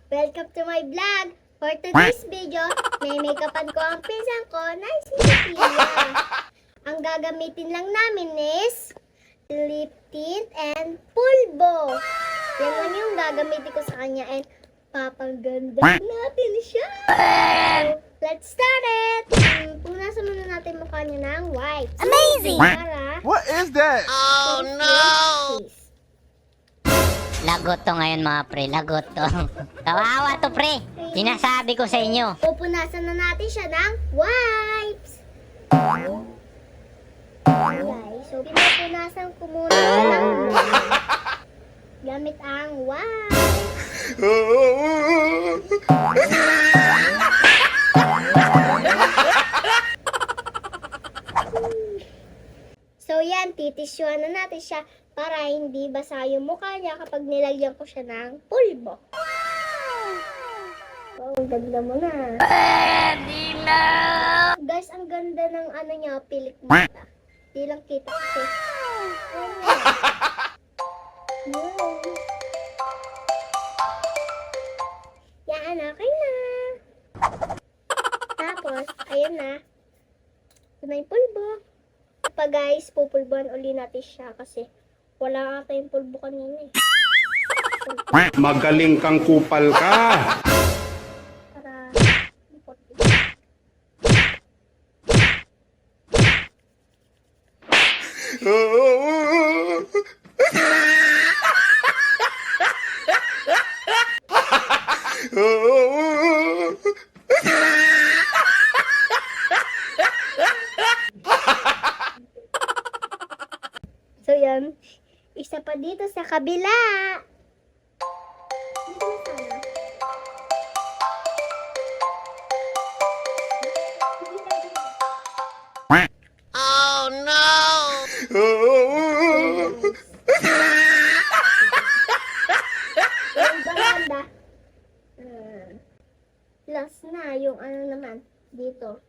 Welcome to my vlog! For today's video, may make-upan ko ang pinsan ko na si Sophia. Ang gagamitin lang namin is lip tint and pulbo. Yan lang yung gagamitin ko sa kanya and papaganda natin siya. So, let's start it! Punasan muna natin mukha niya ng white. Amazing! Para What is that? Oh no! Lagot to ngayon mga pre, lagot to. Kawawa to pre, sinasabi ko sa inyo. Pupunasan na natin siya ng wipes. Guys, so pinupunasan ko muna siya ng gamit ang wipes. So yan, titisyuhan na natin siya para hindi basa yung mukha niya kapag nilagyan ko siya ng pulbo. Wow, ang ganda mo na. Guys, ang ganda ng ano niya, pilik mata. Di lang kita kasi. Wow. Yan, okay na. Tapos, ayan na. Ito na yung pulbo. Pa guys, pupulbuhan uli natin siya kasi wala ata yung pulbo kanina eh. Magaling kang kupal ka. Para so yan, isa pa dito sa kabila. Dito na sana. Oh no! Ganda. Last na yung ano naman dito.